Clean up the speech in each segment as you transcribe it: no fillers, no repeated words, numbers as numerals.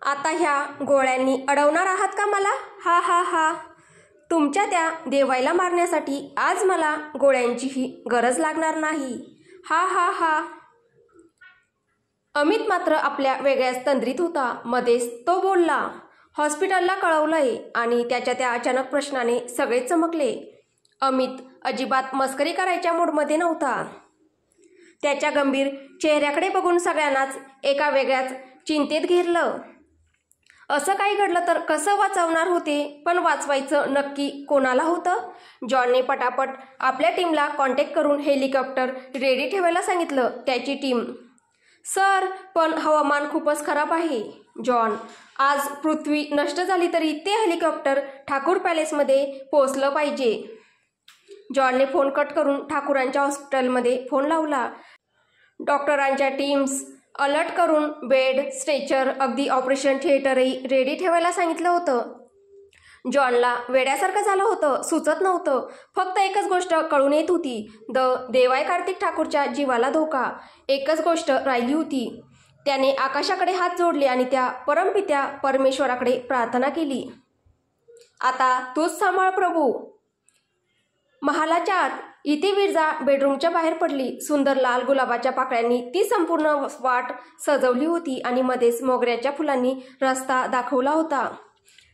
आता ह्या गोळ्यांनी अडवणार आहात का मला? हा हा हा. तुमच्या त्या देवायला मारण्यासाठी आज मला गोळ्यांचीही गरज लागणार नाही. हा हा हा. अमित मात्र आपल्या वेगळ्याच तंद्रीत होता. मध्येच तो बोलला, हॉस्पिटलला कळवलंय. आणि त्याच्या त्या अचानक प्रश्नाने सगळे चमकले. अमित अजिबात मस्करी करायच्या मूडमध्ये नव्हता. त्याच्या गंभीर चेहऱ्याकडे बघून सगळ्यांनाच एका वेगळ्याच चिंतेत घेरलं. असं काही घडलं तर कसं वाचवणार होते? पण वाचवायचं नक्की कोणाला होतं? जॉनने पटापट आपल्या टीमला कॉन्टॅक्ट करून हेलिकॉप्टर रेडी ठेवायला सांगितलं. त्याची टीम, सर पण हवामान खूपच खराब आहे. जॉन, आज पृथ्वी नष्ट झाली तरी ते हेलिकॉप्टर ठाकूर पॅलेसमध्ये पोहोचलं पाहिजे. जॉनने फोन कट करून ठाकूरांच्या हॉस्पिटलमध्ये फोन लावला. डॉक्टरांच्या टीम्स अलर्ट करून बेड, स्ट्रेचर, अगदी ऑपरेशन थिएटरही रेडी ठेवायला सांगितलं होतं. जॉनला वेड्यासारखं झालं होतं. सुचत नव्हतं. फक्त एकच गोष्ट कळून येत होती, देवाय कार्तिक ठाकूरच्या जीवाला धोका. एकच गोष्ट राहिली होती. त्याने आकाशाकडे हात जोडले आणि त्या परमपित्या परमेश्वराकडे प्रार्थना केली, आता तूच सांभाळ प्रभू. महालाच्या आत इथे विरजा बेडरूमच्या बाहेर पडली. सुंदर लाल गुलाबाच्या पाकळ्यांनी ती संपूर्ण वाट सजवली होती आणि मध्येच मोगऱ्याच्या फुलांनी रस्ता दाखवला होता.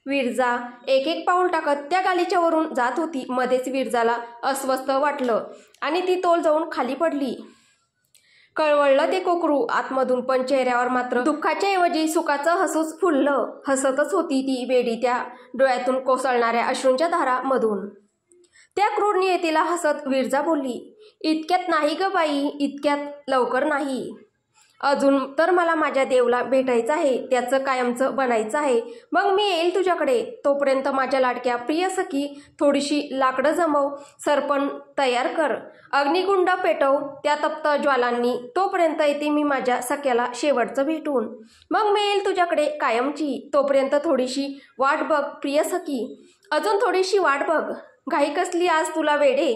विरजा एक एक पाऊल टाकत त्या गालीच्या वरून जात होती. मध्येच विरजाला अस्वस्थ वाटलं आणि ती तोल जाऊन खाली पडली. कळवळलं ते कोकरू आतमधून, पण चेहऱ्यावर मात्र दुःखाच्या ऐवजी सुखाचं हसूच फुललं. हसतच होती ती वेडी त्या डोळ्यातून कोसळणाऱ्या अश्रूंच्या धारामधून. त्या क्रूर नियतीला हसत विरजा बोलली, इतक्यात नाही ग बाई, इतक्यात लवकर नाही. अजून तर मला माझ्या देवला भेटायचं आहे, त्याचं कायमचं बनायचं आहे. मग मी येईल तुझ्याकडे. तोपर्यंत माझ्या लाडक्या प्रिय सखी थोडीशी लाकडं जमव, सरपण तयार कर, अग्निकुंड पेटव त्या तप्त ज्वालांनी. तोपर्यंत येते मी माझ्या सख्याला शेवटचं भेटून. मग मी येईल तुझ्याकडे कायमची. तोपर्यंत थोडीशी वाट बघ प्रिय सखी, अजून थोडीशी वाट बघ. घाई कसली आज तुला वेडे?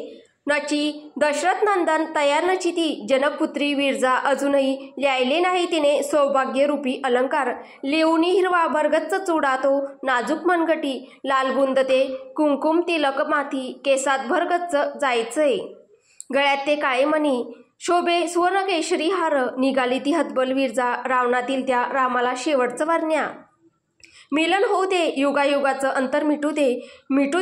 नची दशरथ नंदन तयार नची ती जनकपुत्री विरजा. अजूनही ल्यायले नाही तिने सौभाग्यरूपी अलंकार. लेऊनी हिरवा भरगच्च चुडा तो नाजूक मनगटी, लाल गुंद ते कुंकुम तिलक माथी, केसात भरगच्च जायचंय, गळ्यात ते काळे मणी, शोभे सुवर्ण केशरी हार. निघाली ती हतबल विरजा रावणातील त्या रामाला शेवटचं वारण्या. मिलन होऊ दे, युगायुगाचं अंतर मिटू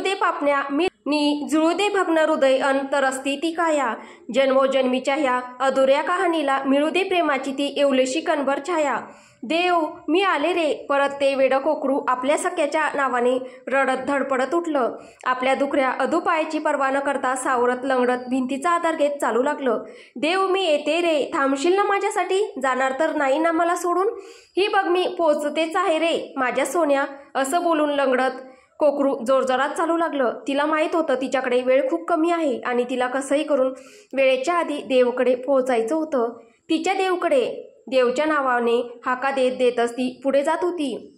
दे पापण्या नी जुळू दे भग्न हृदय अन तरसती ती काया. जन्मोजन्मीच्या ह्या अधुऱ्या कहाणीला मिळू दे प्रेमाची ती एवढीशी कणभर छाया. देव मी आले रे परत. ते वेडं कोकरू आपल्या सख्याच्या नावाने रडत धडपडत उठलं. आपल्या दुखऱ्या अधुपायाची पर्वा न करता सावरत लंगडत भिंतीचा आधार घेत चालू लागलं, देव मी येते रे, थांबशील ना माझ्यासाठी? जाणार तर नाही ना मला सोडून? ही बघ मी पोचतेच आहे रे माझ्या सोन्या. असं बोलून लंगडत कोकरू जोरजोरात चालू लागलं. तिला माहीत होतं तिच्याकडे वेळ खूप कमी आहे आणि तिला कसंही करून वेळेच्या आधी देवकडे पोहोचायचं होतं. तिच्या देवकडे. देवच्या नावाने हाका देतच ती पुढे जात होती.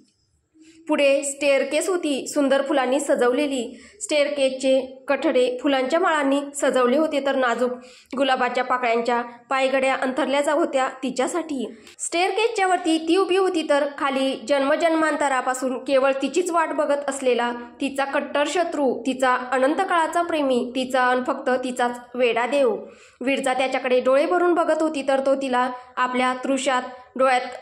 पुढे स्टेअरकेस होती, सुंदर फुलांनी सजवलेली. स्टेअरकेसचे कठडे फुलांच्या माळांनी सजवले होते, तर नाजूक गुलाबाच्या पाकळ्यांच्या पायघड्या अंथरल्या जात होत्या तिच्यासाठी. स्टेअरकेसच्या वरती ती उभी होती, तर खाली जन्मजन्मांतरापासून केवळ तिचीच वाट बघत असलेला तिचा कट्टर शत्रू, तिचा अनंत काळाचा प्रेमी, तिचा अन फक्त तिचाच वेडा देव. विरजा त्याच्याकडे डोळे भरून बघत होती, तर तो तिला आपल्या तृषात डोळ्यात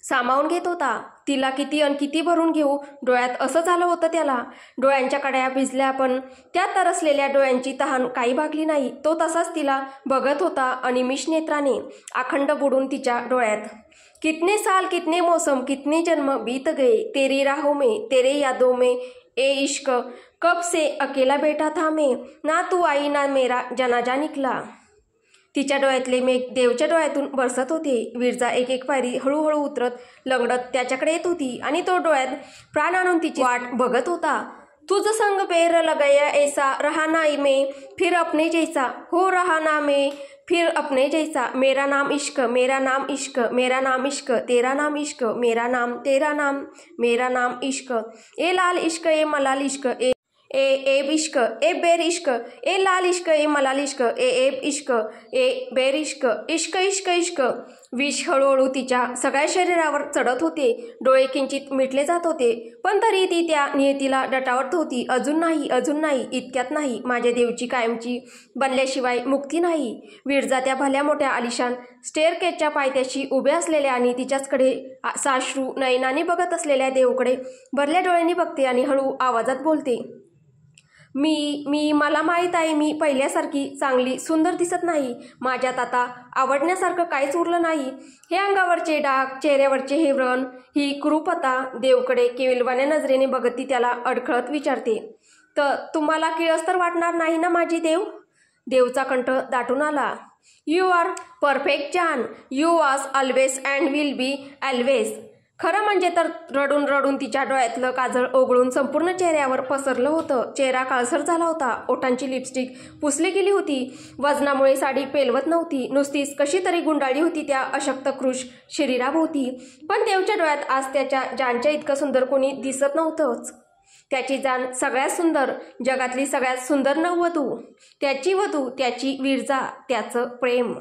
सामावून घेत होता. तिला किती अन किती भरून घेऊ डोळ्यात, असं झालं होतं त्याला. डोळ्यांच्या कड्या भिजल्या, पण त्या तरसलेल्या डोळ्यांची तहान काही भागली नाही. तो तसाच तिला बघत होता अनिमिष नेत्राने, अखंड बुडून तिच्या डोळ्यात. कितने साल कितने मौसम कितने जन्म बीत गए तेरी राहों में तेरे यादों में ए इश्क, कब से अकेला बैठा था मैं, ना तू आई ना मेरा जनाजा निकला. तिच्या डोळ्यातले मेघ देवच्या डोळ्यातून बरसत होते. विरजा एक एक पायरी हळूहळू उतरत लंगडत त्याच्याकडे येत होती आणि तो डोळ्यात प्राण आणून तिची वाट बघत होता. तुझ संग पैर लगाया ऐसा रहा ना मैं फिर अपने जैसा, हो रहा ना मैं फिर अपने जैसा, मेरा नाम इश्क मेरा नाम इश्क मेरा नाम इश्क तेरा नाम इश्क मेरा नाम तेरा नाम मेरा नाम इश्क, ए लाल इश्क ए मलाल इश्क ए ए एब इश्क, ए बेर इश्क, ए लाल इश्क, ए मलाल इश्क, ए एब इश्क, ए बेर इश्क, इश्क इश्क इश्क. विष हळूहळू तिच्या सगळ्या शरीरावर चढत होते. डोळे किंचित मिटले जात होते, पण तरी ती त्या नियतीला डटावत होती. अजून नाही, अजून नाही, इतक्यात नाही. माझ्या देवची कायमची बनल्याशिवाय मुक्ती नाही. विरजा त्या भल्या मोठ्या आलिशान स्टेअरकेसच्या पायथ्याशी उभे असलेल्या आणि तिच्याचकडे साश्रू नयनाने बघत असलेल्या देवकडे भरल्या डोळ्यांनी बघते आणि हळू आवाजात बोलते. मला माहीत आहे, मी पहिल्यासारखी चांगली सुंदर दिसत नाही. माझ्यात आता आवडण्यासारखं काहीच उरलं नाही. हे अंगावरचे डाग, चेहऱ्यावरचे हे व्रण, ही कुरूपता. देवकडे केविलवाण्या नजरेने बघत ती त्याला अडखळत विचारते. तर तुम्हाला किळस तर वाटणार नाही ना माझी देव? देवचा कंठ दाटून आला. यू आर परफेक्ट जान. You was always and will be always. खरं म्हणजे तर रडून रडून तिच्या डोळ्यातलं काजळ ओघळून संपूर्ण चेहऱ्यावर पसरलं होतं. चेहरा काळसर झाला होता. ओठांची लिपस्टिक पुसली गेली होती. वजनामुळे साडी पेलवत नव्हती. नुसतीच कशी तरी गुंडाळली होती त्या अशक्त कृश शरीराभोवती. पण देवच्या डोळ्यात आज त्याच्या जानच्या इतकं सुंदर कोणी दिसत नव्हतंच. त्याची जान सगळ्यात सुंदर, जगातली सगळ्यात सुंदर नववधू, त्याची वधू, त्याची विरजा, त्याचं प्रेम.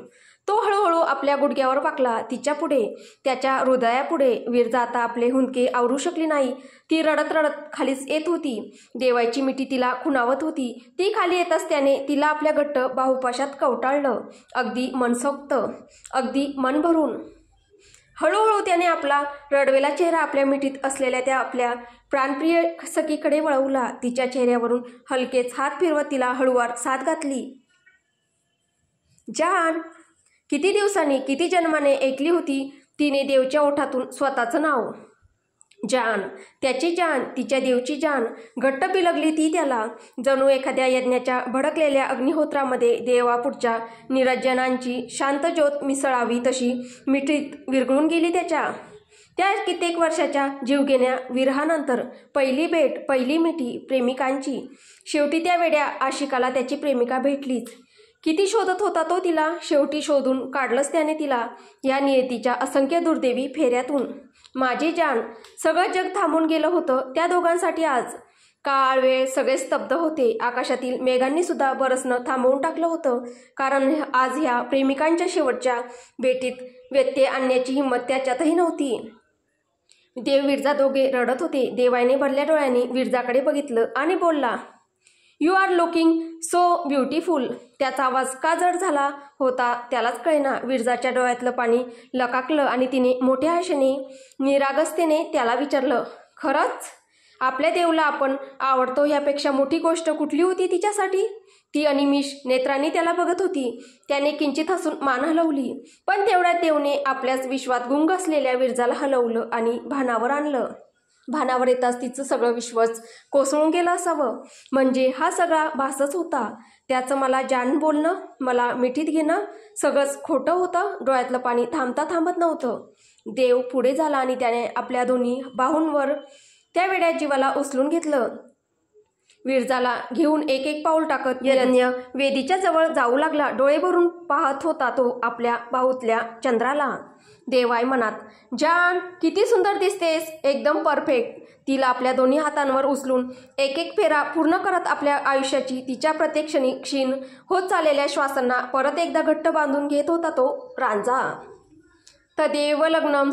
तो हळूहळू आपल्या गुडघ्यावर वाकला. तिच्या पुढे, त्याच्या हृदयापुढे. विरजा आता आपले हुंदके आवरू शकली नाही. ती रडत रडत खालीच येत होती. देवाची मिठी तिला खुणावत होती. ती खाली येतच त्याने तिला आपल्या घट्ट बाहुपाशात कवटाळलं. अगदी मनसोक्त, अगदी मन भरून. हळूहळू त्याने आपला रडवेला चेहरा आपल्या मिठीत असलेल्या त्या आपल्या प्राणप्रिय सखीकडे वळवला. तिच्या चेहऱ्यावरून हलकेच हात फिरवत तिला हळूवार साथ घातली. जान. किती दिवसांनी, किती जन्माने ऐकली होती तिने देवच्या ओठातून स्वतःचं नाव. जान. त्याची जान, तिच्या देवची जान. घट्ट बिलगली ती त्याला. जणू एखाद्या यज्ञाच्या भडकलेल्या अग्निहोत्रामध्ये देवापुढच्या निरंजनांची शांत ज्योत मिसळावी तशी मिठीत विरघळून गेली त्याच्या. त्या कित्येक वर्षाच्या जीवघेण्या विरहानंतर पहिली भेट, पहिली मिठी प्रेमिकांची. शेवटी त्या वेड्या आशिकाला त्याची प्रेमिका भेटलीच. किती शोधत होता तो तिला. शेवटी शोधून काढलंच त्याने तिला या नियतीच्या असंख्य दुर्दैवी फेऱ्यातून. माझी जान. सगळं जग थांबून गेलं होतं त्या दोघांसाठी आज. काळ, वेळ सगळे स्तब्ध होते. आकाशातील मेघांनी सुद्धा बरसणं थांबवून टाकलं होतं. कारण आज ह्या प्रेमिकांच्या शेवटच्या भेटीत व्यत्यय आणण्याची हिंमत त्याच्यातही नव्हती. देव, विरजा दोघे रडत होते. देवाने भरल्या डोळ्यांनी विरजाकडे बघितलं आणि बोलला, you are looking so beautiful. त्याचा आवाज का जड झाला होता त्यालाच कळेना. विरजाच्या डोळ्यातलं पाणी लकाकलं आणि तिने मोठ्या आशेने, निरागसतेने त्याला विचारलं, खरंच? आपल्या देवला आपण आवडतो यापेक्षा मोठी गोष्ट कुठली होती तिच्यासाठी? ती अनिमिष नेत्रांनी त्याला बघत होती. त्याने किंचित हसून मान हलवली. पण तेवढ्यात देवने आपल्याच विश्वात गुंग असलेल्या विरजाला हलवलं आणि भानावर आणलं. भानावर येताच तिचं सगळं विश्वच कोसळून गेलं असावं. म्हणजे हा सगळा भासच होता. त्याचं मला जान बोलणं, मला मिठीत घेणं सगळंच खोटं होतं. डोळ्यातलं पाणी थांबता थांबत नव्हतं. देव पुढे झाला आणि त्याने आपल्या दोन्ही बाहूंवर त्या वेड्या जीवाला उचलून घेतलं. विरजाला घेऊन एक एक पाऊल टाकत यज्ञ वेदीच्या जवळ जाऊ लागला. डोळे भरून पाहत होता तो आपल्या बाहूतल्या चंद्राला. देवाय मनात, जान किती सुंदर दिसतेस, एकदम परफेक्ट. तिला आपल्या दोन्ही हातांवर उचलून एक एक फेरा पूर्ण करत आपल्या आयुष्याची, तिच्या प्रत्येक क्षणी क्षीण होत चाललेल्या श्वासांना परत एकदा घट्ट बांधून घेत होता तो रांजा. तदेव लग्नम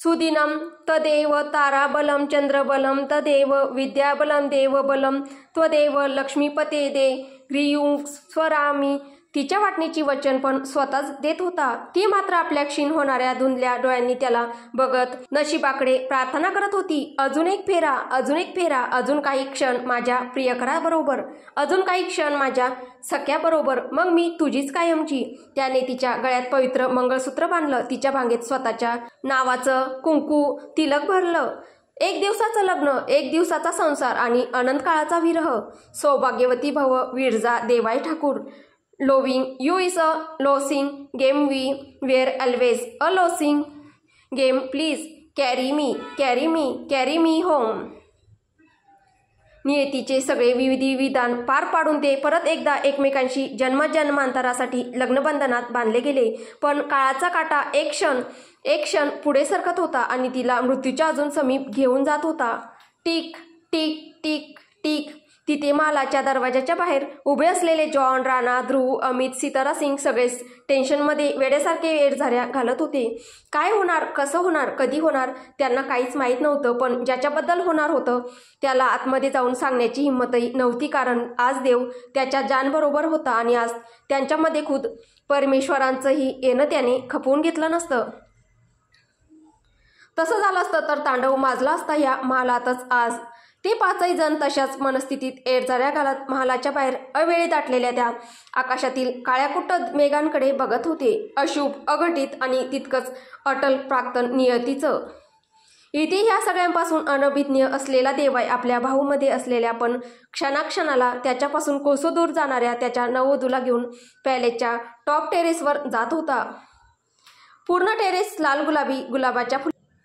सुदिनम तदेव ताराबलम चंद्रबलम तदेव विद्याबलम देवबलम त्वदेव लक्ष्मीपते दे ग्रीयुंग स्वरामी. तिच्या वाटणीची वचन पण स्वतःच देत होता. ती मात्र आपल्या क्षीण होणाऱ्या धुंदल्या डोळ्यांनी त्याला बघत नशिबाकडे प्रार्थना करत होती. अजून एक फेरा, अजून एक फेरा, अजून काही क्षण माझ्या प्रियकराबरोबर, अजून काही क्षण माझ्या सख्याबरोबर, मग मी तुझीच कायमची. त्याने तिच्या गळ्यात पवित्र मंगळसूत्र बांधलं. तिच्या भांगेत स्वतःच्या नावाचं कुंकू तिलक भरलं. एक दिवसाचं लग्न, एक दिवसाचा संसार आणि अनंत काळाचा विरह. सौभाग्यवती भव विरजा देवाई Thakur. Loving you is a losing game. We were always a losing game. Please carry me, carry me, carry me home. नियतीचे सगळे विविधी विधान पार पाडून ते परत एकदा एकमेकांशी जन्मजन्मांतरासाठी लग्नबंधनात बांधले गेले. पण काळाचा काटा एक क्षण पुढे सरकत होता आणि तिला मृत्यूच्या अजून समीप घेऊन जात होता. Tick tick tick tick. तिथे महालाच्या दरवाजाच्या बाहेर उभे असलेले जॉन, राणा, ध्रुव, अमित, सितारा सिंग सगळेच टेन्शनमध्ये वेड्यासारखे वेडझाऱ्या घालत होते. काय होणार, कसं होणार, कधी होणार त्यांना काहीच माहीत नव्हतं. पण ज्याच्याबद्दल होणार होतं त्याला आतमध्ये जाऊन सांगण्याची हिंमतही नव्हती, कारण आज देव त्याच्या जानबरोबर होता आणि आज त्यांच्यामध्ये खुद परमेश्वरांचंही येणं त्याने खपवून घेतलं नसतं. तसं झालं असतं तर तांडव माजला असता या महालातच. आज ते पाचही जण तशाच मनस्थितीत एरझाऱ्या घालत महालाच्या बाहेर अवेळी दाटलेल्या त्या आकाशातील काळ्याकुट्ट मेघांकडे बघत होते. अशुभ, अघटित आणि तितकंच अटल प्राक्तन नियतीचं. इथे ह्या सगळ्यांपासून अनभिज्ञ असलेला देवाय आपल्या भाऊमध्ये असलेल्या पण क्षणाक्षणाला त्याच्यापासून कोसो दूर जाणाऱ्या त्याच्या नववधूला घेऊन पॅलेसच्या टॉप टेरेसवर जात होता. पूर्ण टेरेस लाल गुलाबी गुलाबाच्या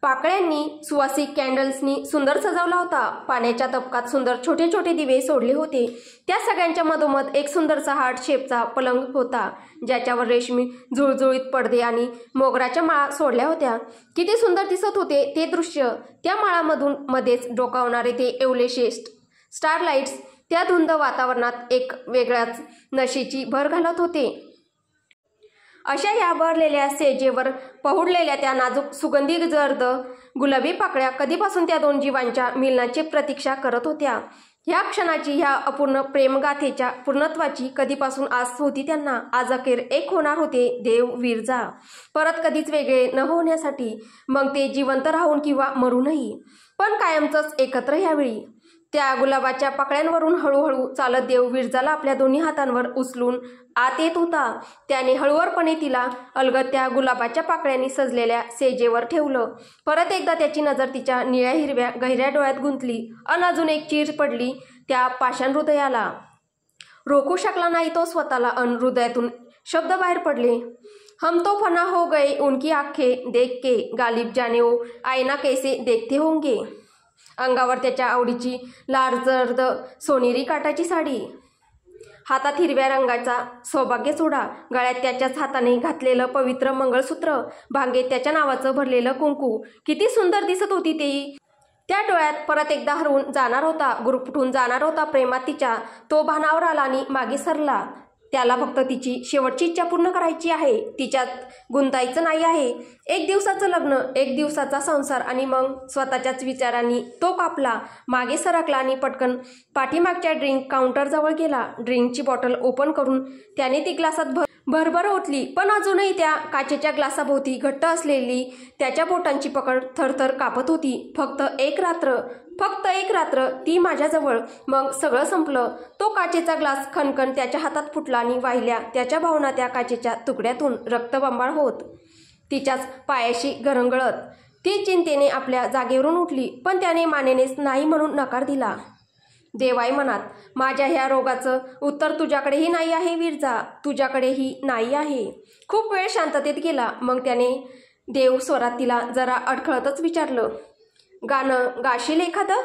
पाकळ्यांनी, सुवासिक कॅन्डल्सनी सुंदर सजवला होता. पाण्याच्या तबकात सुंदर छोटे छोटे दिवे सोडले होते. त्या सगळ्यांच्या मधोमध एक सुंदरसा हार्ट शेपचा पलंग होता, ज्याच्यावर रेशमी झुळझुळीत पडदे आणि मोगराच्या माळा सोडल्या होत्या. किती सुंदर दिसत होते ते दृश्य. त्या माळामधून मध्येच डोकावणारे ते येवलेशे स्टारलाइट्स त्या धुंद वातावरणात एक वेगळ्याच नशेची भर घालत होते. अशा या भरलेल्या सेजेवर पहुडलेल्या त्या नाजूक सुगंधी जर्द गुलाबी पाकळ्या कधीपासून त्या दोन जीवांच्या मिलनाची प्रतीक्षा करत होत्या. ह्या क्षणाची, ह्या अपूर्ण प्रेमगाथेच्या पूर्णत्वाची कधीपासून आस होती त्यांना. आज अखेर एक होणार होते देव विरजा, परत कधीच वेगळे न होण्यासाठी. मग ते जिवंत राहून किंवा मरूनही, पण कायमचंच एकत्र ह्यावेळी. त्या गुलाबाच्या पाकळ्यांवरून हळूहळू चालत देव विरजाला आपल्या दोन्ही हातांवर उचलून आत येत होता. त्याने हळुवारपणे तिला अलगद त्या गुलाबाच्या पाकळ्यांनी सजलेल्या सेजेवर ठेवलं. परत एकदा त्याची नजर तिच्या निळ्या हिरव्या गहिऱ्या डोळ्यात गुंतली अन अजून एक चीर पडली त्या पाषाण हृदयाला. रोखू शकला नाही तो स्वतःला अन हृदयातून शब्द बाहेर पडले. हम तो फना हो गए उनकी आंखें देख के, गालिब जाने वो आईना कैसे देखते होंगे. अंगावर त्याच्या आवडीची लालजर्द सोनेरी काटाची साडी, हातात हिरव्या रंगाचा सौभाग्य चुडा, गळ्यात त्याच्याच हाताने घातलेलं पवित्र मंगळसूत्र, भांगेत त्याच्या नावाचं भरलेलं कुंकू. किती सुंदर दिसत होती ती. त्या डोळ्यात परत एकदा हरवून जाणार होता, गुरफटून जाणार होता प्रेमात तिच्या. तो भानावर आला आणि मागे सरला. त्याला फक्त तिची शेवटची इच्छा पूर्ण करायची आहे. तिच्यात गुंतायचं नाही आहे. एक दिवसाचं लग्न, एक दिवसाचा संसार आणि मग स्वतःच्याच विचारांनी तो कापला, मागे सरकला आणि पटकन पाठीमागच्या ड्रिंक काउंटरजवळ गेला. ड्रिंकची बॉटल ओपन करून त्याने ती ग्लासात भरभर ओतली. पण अजूनही त्या काचेच्या ग्लासाभोवती घट्ट असलेली त्याच्या बोटांची पकड थरथर कापत होती. फक्त एक रात्र ती माझ्याजवळ, मग सगळं संपलं. तो काचेचा ग्लास खणखण त्याच्या हातात फुटला आणि वाहिल्या त्याच्या भावना त्या काचेच्या तुकड्यातून रक्तबंबाळ होत तिच्याच पायाशी घरंगळत. ती चिंतेने आपल्या जागेवरून उठली, पण त्याने मानेनेच नाही म्हणून नकार दिला. देवाय मनात, माझ्या ह्या रोगाचं उत्तर तुझ्याकडेही नाही आहे विरजा, तुझ्याकडेही नाही आहे. खूप वेळ शांततेत गेला. मग त्याने देव स्वरात तिला जरा अडखळतच विचारलं, गाणं गाशील एखादं?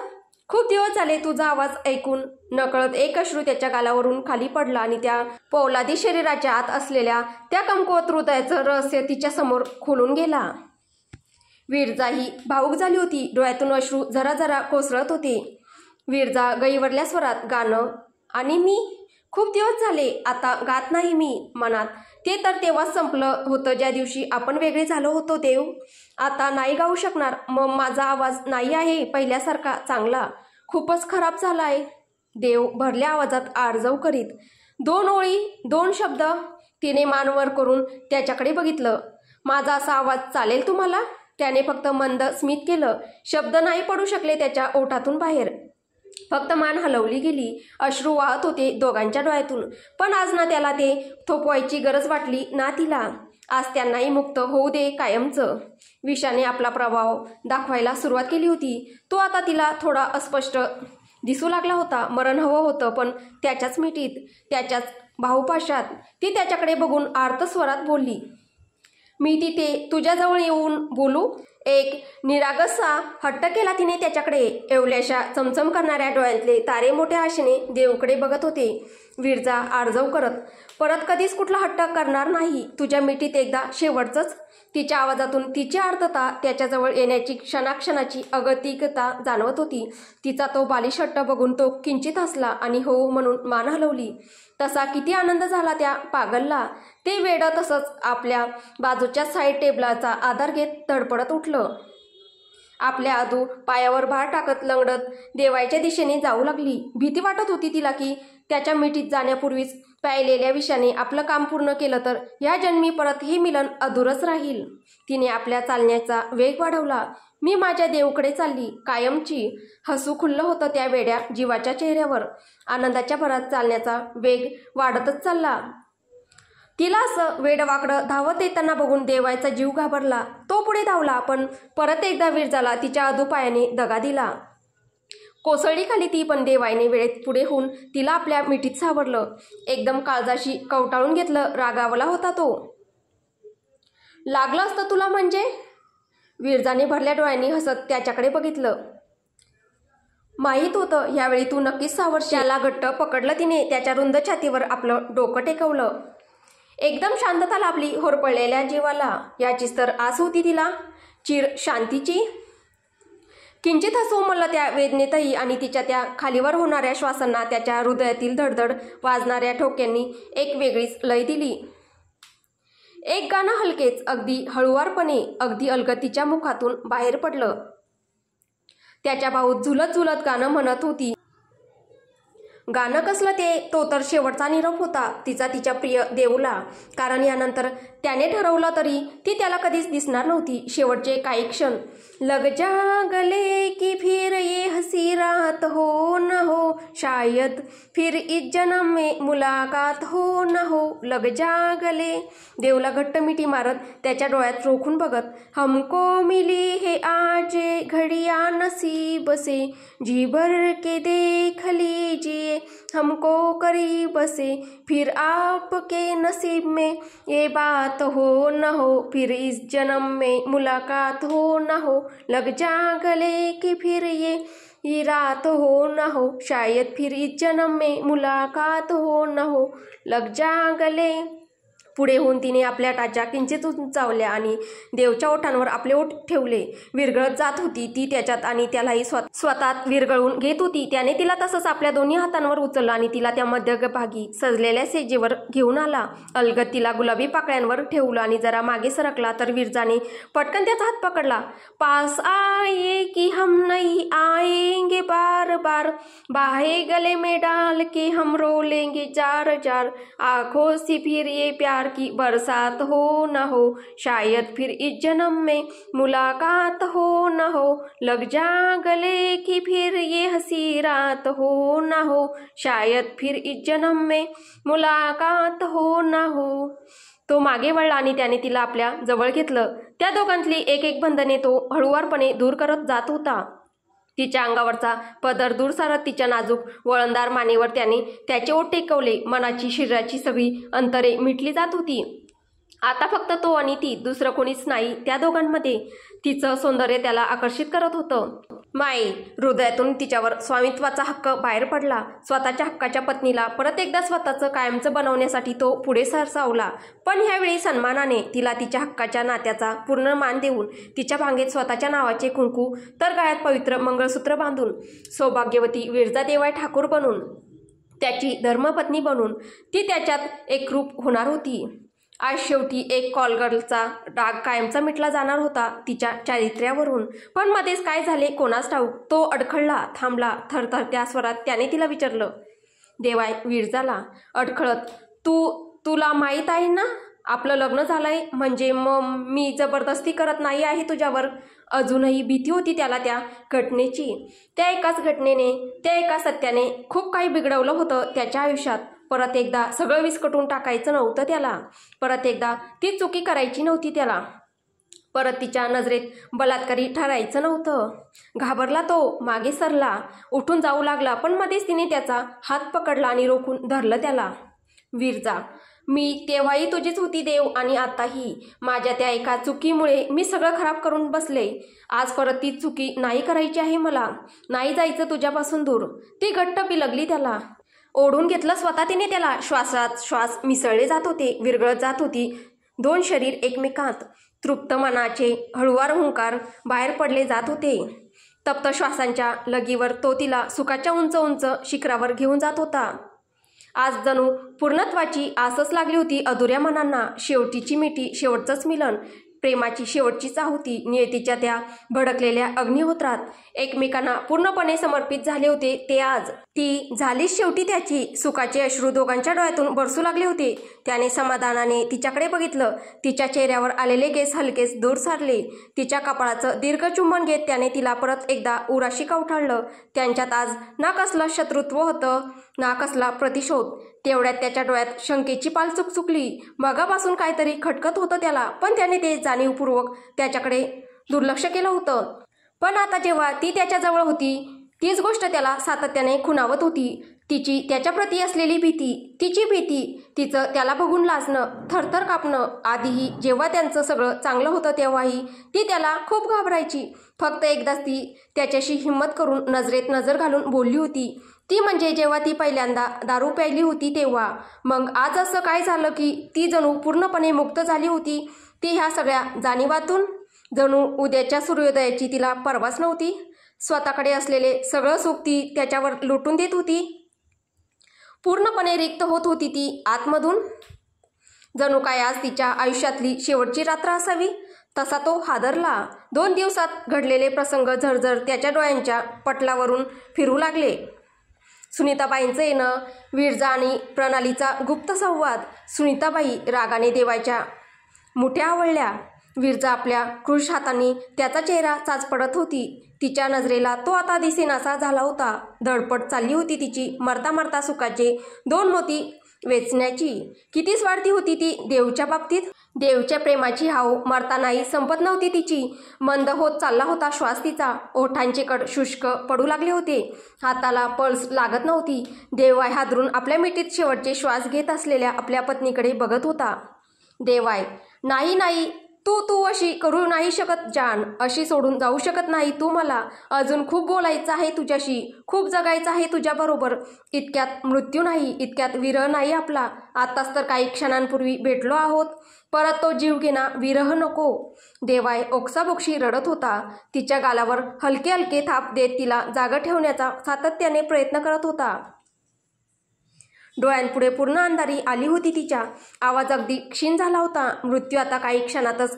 खूप दिवस झाले तुझा आवाज ऐकून. नकळत एक अश्रू त्याच्या गालावरून खाली पडला आणि त्या पोलादी शरीराच्या आत असलेल्या त्या कमकुवत हृदयाचं रहस्य तिच्या समोर खोलून गेला. विरजाही भावूक झाली होती. डोळ्यातून अश्रू जरा जरा कोसळत होते. विरजा गैवरल्या स्वरात, गाणं आणि मी? खूप दिवस झाले आता गात नाही मी मनात. ते तर तेव्हाच संपलं होतं ज्या दिवशी आपण वेगळे झालो होतो देव. आता नाही गाऊ शकणार. मग माझा आवाज नाही आहे पहिल्यासारखा चांगला, खूपच खराब झाला आहे. देव भरल्या आवाजात आरजव करीत, 2 ओळी, 2 शब्द. तिने मानवर करून त्याच्याकडे बघितलं. माझा असा आवाज चालेल तुम्हाला? त्याने फक्त मंद स्मित केलं. शब्द नाही पडू शकले त्याच्या ओठातून बाहेर. फक्त मान हलवली गेली. अश्रू वाहत होते दोघांच्या डोळ्यातून. पण आज ना त्याला ते थोपवायची गरज वाटली ना तिला. आज त्यांनाही मुक्त होऊ दे कायमचं. विषाने आपला प्रभाव दाखवायला सुरुवात केली होती. तो आता तिला थोडा अस्पष्ट दिसू लागला होता. मरण हवं होतं, पण त्याच्याच मिठीत, त्याच्याच भाऊपाशात. ती त्याच्याकडे बघून आर्त स्वरात बोलली, मी तिथे तुझ्याजवळ येऊन बोलू? एक निरागसा हट्ट केला तिने त्याच्याकडे. एवढ्याशा चमचम करणाऱ्या डोळ्यातले तारे मोठ्या आशेने देवकडे बघत होते. विरजा आर्जव करत. परत कधीच कुठला हट्ट करणार नाही. तुझ्या मिठीत एकदा शेवटचंच. तिच्या आवाजातून तिची आर्तता, त्याच्याजवळ येण्याची क्षणाक्षणाची अगतिकता जाणवत होती. तिचा तो बालिश हट्ट बघून तो किंचित हसला आणि हो म्हणून मान हलवली. तसा किती आनंद झाला त्या पागलला. ते वेडं तसंच आपल्या बाजूच्या साईड टेबलाचा आधार घेत धडपडत उठलं. आपल्या आदू पायावर भार टाकत लंगडत देवाच्या दिशेने जाऊ लागली. भीती वाटत होती तिला की त्याच्या मिठीत जाण्यापूर्वीच प्यायलेल्या विषाने आपलं काम पूर्ण केलं तर ह्या जन्मी परत हे मिलन अधुरच राहील. तिने आपल्या चालण्याचा वेग वाढवला. मी माझ्या देवकडे चालली, कायमची. हसू खुल्लं होतं त्या वेड्या जीवाच्या चेहऱ्यावर. आनंदाच्या भरात चालण्याचा वेग वाढतच चालला. तिला असं वेडवाकडं धावत येताना बघून देवाचा जीव घाबरला. तो पुढे धावला, पण परत एकदा विरजाला तिच्या अधूपायाने दगा दिला. कोसळली खाली ती, पण देवाने वेळेत पुढे होऊन तिला आपल्या मिठीत सावरलं. एकदम काळजाशी कवटाळून घेतलं. रागावला होता तो. लागलं असतं तुला म्हणजे? विरजाने भरल्या डोळ्यांनी हसत त्याच्याकडे बघितलं. माहीत होतं ह्यावेळी तू नक्कीच सावरशील. त्याला घट्ट पकडलं तिने. त्याच्या रुंद छातीवर आपलं डोकं टेकवलं. एकदम शांतता लाभली होरपळलेल्या जीवाला. याचीच तर आस होती तिला, चिर शांतीची. किंचित हसू उमललं त्या वेदनेतही आणि तिच्या त्या खालीवर होणाऱ्या श्वासांना त्याच्या हृदयातील धडधड वाजणाऱ्या ठोक्यांनी एक वेगळीच लय दिली. एक गाणं हलकेच, अगदी हळुवारपणे, अगदी अलगद तिच्या मुखातून बाहेर पडलं. त्याच्या भाऊ झुलत झुलत गाणं म्हणत होती. गाणं कसलं ते? तो तर शेवटचा निरोप होता तिचा तिच्या प्रिय देवला. कारण यानंतर त्याने ठरवलं तरी ती त्याला कधीच दिसणार नव्हती. शेवटचे काही क्षण. लग जा गले की फिर ये हसी रात हो न हो, शायद फिर इस जन्म में मुलाकात हो न हो. लग जा गले. देवला घट्ट मिठी मारत त्याच्या डोळ्यात रोखून बघत. हमको मिली है आज घड़िया नसीब से, जी भर के देख लीजिए हमको करीब से, फिर आपके नसीब में ये बात हो न हो, फिर इस जन्म में मुलाकात हो न हो. लग जा गले कि फिर ये रात हो न हो, शायद फिर इस जन्म में मुलाकात हो न हो. लग जा गले. पुढे होऊन तिने आपल्या टाचा किंचित उंचावल्या आणि देवच्या ओठांवर आपले ओठ ठेवले. विरघळत जात होती ती त्याच्यात आणि त्यालाही स्वतःत विरघळून घेत होती. त्याने तिला तसंच आपल्या दोन्ही हातांवर उचललं आणि तिला त्या मध्यभागी सजलेल्या सेजेवर घेऊन आला. अलगद तिला गुलाबी पाकळ्यांवर ठेवलं आणि जरा मागे सरकला तर विरजाने पटकन त्याचा हात पकडला. पास आए कि हम नहीं आएंगे बार बार, बाहे गले में डाल के हम रोलेंगे जार जार, आंखों से फिर ये प्यार की बरसात हो न हो, शायद फिर इस जन्म में मुलाकात हो न हो. लग जा गले कि फिर ये हंसी रात हो न हो, शायद फिर इस जन्म में मुलाकात हो न हो. तो मागे वळला आणि त्याने तिला आपल्या जवळ घेतलं. त्या दोघांतली एक एक बंधने तो हळुवारपणे दूर करत जात होता. तिच्या अंगावरचा पदर दूर सारत तिच्या नाजूक वळणदार मानेवर त्याने त्याचे ओठ टेकवले. मनाची शरीराची सगळी अंतरे मिटली जात होती. आता फक्त तो आणि ती, दुसरं कोणीच नाही त्या दोघांमध्ये. तिचं सौंदर्य त्याला आकर्षित करत होतं. माई हृदयातून तिच्यावर स्वामित्वाचा हक्क बाहेर पडला. स्वतःच्या हक्काच्या पत्नीला परत एकदा स्वतःचं कायमचं बनवण्यासाठी तो पुढे सरसावला. पण ह्यावेळी सन्मानाने तिला तिच्या हक्काच्या नात्याचा पूर्ण मान देऊन, तिच्या भांगेत स्वतःच्या नावाचे कुंकू तर गळ्यात पवित्र मंगळसूत्र बांधून, सौभाग्यवती विरजा देवाय ठाकूर बनून, त्याची धर्मपत्नी बनून ती त्याच्यात एकरूप होणार होती. आज शेवटी एक कॉलगर्लचा डाग कायमचा मिटला जाणार होता तिच्या चारित्र्यावरून. पण मध्येच काय झाले कोणास ठाऊक. तो अडखळला, थांबला. थरथरत्या स्वरात त्याने तिला विचारलं. देवाय विरजाला अडखळत, तुला माहीत आहे ना आपलं लग्न झालंय? म्हणजे मग मी जबरदस्ती करत नाही आहे तुझ्यावर. अजूनही भीती होती त्याला त्या घटनेची. त्या एकाच घटनेने, त्या एका सत्याने खूप काही बिघडवलं होतं त्याच्या आयुष्यात. परत एकदा सगळं विस्कटून टाकायचं नव्हतं त्याला. परत एकदा ती चुकी करायची नव्हती त्याला. परत तिच्या नजरेत बलात्कारी ठरायचं नव्हतं. घाबरला तो, मागे सरला, उठून जाऊ लागला. पण मध्येच तिने त्याचा हात पकडला आणि रोखून धरलं त्याला. विरजा, मी तेव्हाही तुझीच होती देव, आणि आताही. माझ्या त्या एका चुकीमुळे मी सगळं खराब करून बसले. आज परत ती चुकी नाही करायची आहे मला. नाही जायचं तुझ्यापासून दूर. ती घट्ट बिलगली त्याला. ओढून घेतलं स्वतः तिने त्याला. श्वासात श्वास मिसळले जात होते, विरघळत जात होती. दोन शरीर एकमेकांत. तृप्त मनाचे हळुवार हुंकार बाहेर पडले जात होते. तप्त श्वासांच्या लगीवर तो तिला सुखाच्या उंच उंच शिखरावर घेऊन जात होता. आज जणू पूर्णत्वाची आसच लागली होती अधुऱ्या मनांना. शेवटीची मिठी, शेवटचंच मिलन, प्रेमाची शेवटचीच आहुती. नियतीच्या त्या भडकलेल्या अग्निहोत्रात एकमेकांना पूर्णपणे समर्पित झाले होते ते आज. ती झालीच शेवटी त्याची. सुखाचे अश्रू दोघांच्या डोळ्यातून बरसू लागले होते. त्याने समाधानाने तिच्याकडे बघितलं. तिच्या चेहऱ्यावर आलेले केस हलकेच दूर सारले. तिच्या कपाळाचं दीर्घ चुंबन घेत त्याने तिला परत एकदा उराशी कवटाळलं. त्यांच्यात आज ना कसलं शत्रुत्व होतं, ना कसला प्रतिशोध. तेवढ्यात त्याच्या डोळ्यात शंकेची पाल चुकचुकली. मगापासून काहीतरी खटकत होतं त्याला, पण त्याने ते जाणीवपूर्वक त्याच्याकडे दुर्लक्ष केलं होतं. पण आता जेव्हा ती त्याच्याजवळ होती, तीच गोष्ट त्याला सातत्याने खुणावत होती. तिची त्याच्याप्रती असलेली भीती, तिची भीती, तिचं त्याला बघून लाजणं, थरथर कापणं. आधीही जेव्हा त्यांचं सगळं चांगलं होतं तेव्हाही ती त्याला खूप घाबरायची. फक्त एकदाच ती त्याच्याशी हिंमत करून नजरेत नजर घालून बोलली होती. ती म्हणजे जेव्हा ती पहिल्यांदा दारू प्यायली होती तेव्हा. मग आज असं काय झालं की ती जणू पूर्णपणे मुक्त झाली होती. ती ह्या सगळ्या जाणीवातून. जणू उद्याच्या सूर्योदयाची तिला पर्वाच नव्हती. स्वतःकडे असलेले सगळं सुख ती त्याच्यावर लुटून देत होती. पूर्णपणे रिक्त होत होती ती आतमधून. जणू काय आज तिच्या आयुष्यातली शेवटची रात्र असावी, तसा तो हादरला. 2 दिवसात घडलेले प्रसंग झरझर त्याच्या डोळ्यांच्या पटलावरून फिरू लागले. सुनीताबाईंचं येणं, विरजा आणि प्रणालीचा गुप्त संवाद. सुनीताबाई रागाने देवाच्या मुठ्या आवळल्या. विरजा आपल्या कृश हातांनी त्याचा चेहरा चाचपडत होती. तिच्या नजरेला तो आता दिसेनासा झाला होता. धडपड चालली होती तिची मरता मरता सुखाचे 2 मोती वेचण्याची. किती स्वार्थी होती ती देवच्या बाबतीत. देवच्या प्रेमाची हाव मरतानाही संपत नव्हती तिची. मंद होत चालला होता श्वास तिचा. ओठांचे कड शुष्क पडू लागले होते. हाताला पल्स लागत नव्हती. देवाय हादरून आपल्या मिठीत शेवटचे श्वास घेत असलेल्या आपल्या पत्नीकडे बघत होता. देवाय, नाही नाही, तू अशी करू नाही शकत जान. अशी सोडून जाऊ शकत नाही तू मला. अजून खूप बोलायचं आहे तुझ्याशी, खूप जगायचं आहे तुझ्याबरोबर. इतक्यात मृत्यू नाही, इतक्यात विरह नाही आपला. आताच तर काही क्षणांपूर्वी भेटलो आहोत. परत तो जीवघेणा विरह नको. देवाय ओक्साबोक्शी रडत होता. तिच्या गालावर हलके हलके थाप देत तिला जागं ठेवण्याचा सातत्याने प्रयत्न करत होता. डोळ्यांपुढे पूर्ण अंधारी आली होती तिच्या. आवाज अगदी क्षीण झाला होता. मृत्यू आता काही क्षणातच.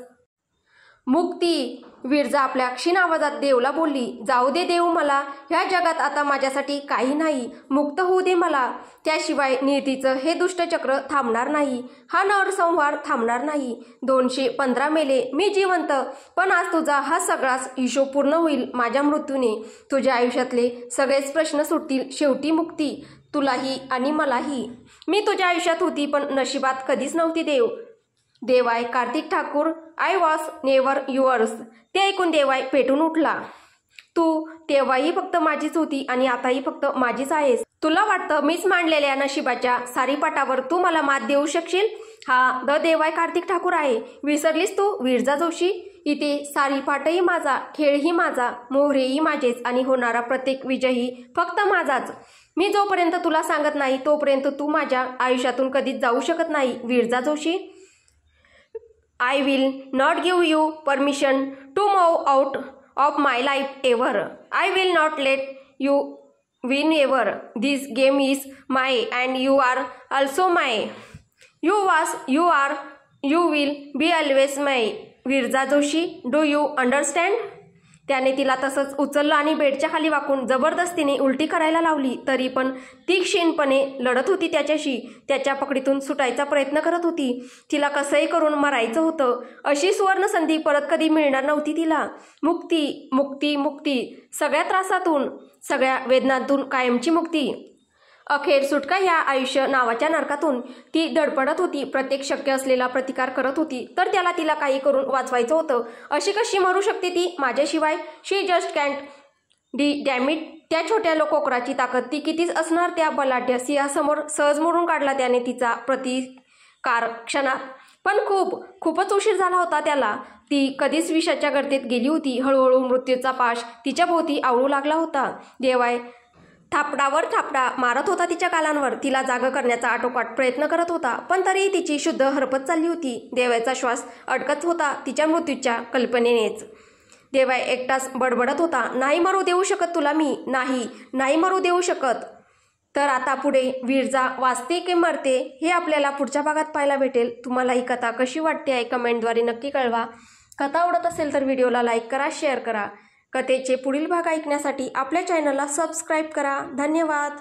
मुक्ती. विरजा आपल्या क्षीण आवाजात देवला बोलली. जाऊ दे देव मला. ह्या जगात आता माझ्यासाठी काही नाही. मुक्त होऊ दे मला. त्याशिवाय नियतीचं हे दुष्टचक्र थांबणार नाही. हा नरसंहार थांबणार नाही. 215 मेले, मी जिवंत. पण आज तुझा हा सगळाच हिशोब पूर्ण होईल माझ्या मृत्यूने. तुझ्या आयुष्यातले सगळेच प्रश्न सुटतील शेवटी. मुक्ती तुलाही आणि मलाही. मी तुझ्या आयुष्यात होती पण नशिबात कधीच नव्हती देव. देवाय Kartik Thakur, I was never yours. ते ऐकून देवाय पेटून उठला. तू तेव्हाही फक्त माझीच होती आणि आताही फक्त माझीच आहेस. तुला वाटतं मीच मांडलेल्या नशिबाच्या सारीपाटावर तू मला मात देऊ शकशील? हा द देवाय कार्तिक ठाकूर आहे. विसरलीस तू विरजा जोशी? इथे सारीपाटही माझा, खेळही माझा, मोहरेही माझेच आणि होणारा प्रत्येक विजयही फक्त माझाच. मी जोपर्यंत तुला सांगत नाही तोपर्यंत तू माझ्या आयुष्यातून कधीच जाऊ शकत नाही Virja Joshi. I will not give you permission to move out of my life ever. I will not let you win ever. This game is my and you are also my. You was, you are, you will be always my. Virja Joshi, do you understand? त्याने तिला तसंच उचललं आणि बेडच्या खाली वाकून जबरदस्तीने उलटी करायला लावली. तरी पण ती क्षीणपणे लढत होती त्याच्याशी. त्याच्या पकडीतून सुटायचा प्रयत्न करत होती. तिला कसंही करून मरायचं होतं. अशी सुवर्ण संधी परत कधी मिळणार नव्हती तिला. मुक्ती, मुक्ती, मुक्ती. सगळ्या त्रासातून, सगळ्या वेदनांतून कायमची मुक्ती. अखेर सुटका ह्या आयुष्य नावाच्या नरकातून. ती धडपडत होती. प्रत्येक शक्य असलेला प्रतिकार करत होती. तर त्याला तिला काही करून वाचवायचं होतं. अशी कशी मरू शकते ती माझ्याशिवाय? शी जस्ट कॅन्ट डी डॅमिट. त्या छोट्या लोकोकराची ताकद ती कितीच असणार त्या बलाढ्य सिंहासमोर. सहज मोडून काढला त्याने तिचा प्रतिकार क्षणात. पण खूपच उशीर झाला होता त्याला. ती कधीच विषाच्या गर्तेत गेली होती. हळूहळू मृत्यूचा पाश तिच्या भोवती आवळू लागला होता. देवाय थापडावर थापडा मारत होता तिच्या गालांवर. तिला जागं करण्याचा आटोकाट प्रयत्न करत होता, पण तरीही तिची शुद्ध हरपत चालली होती. देवयाचा श्वास अडकत होता तिच्या मृत्यूच्या कल्पनेनेच. देवय एकटाच बडबडत होता, नाही मरू देऊ शकत तुला मी, नाही मरू देऊ शकत. तर आता पुढे विरजा वाचते की मरते हे आपल्याला पुढच्या भागात पाहायला भेटेल. तुम्हाला ही कथा कशी वाटते आहे कमेंटद्वारे नक्की कळवा. कथा आवडत असेल तर व्हिडिओला लाईक करा, शेअर करा. कथेचे पुढील भाग ऐकण्यासाठी आपल्या चॅनलला सबस्क्राईब करा. धन्यवाद.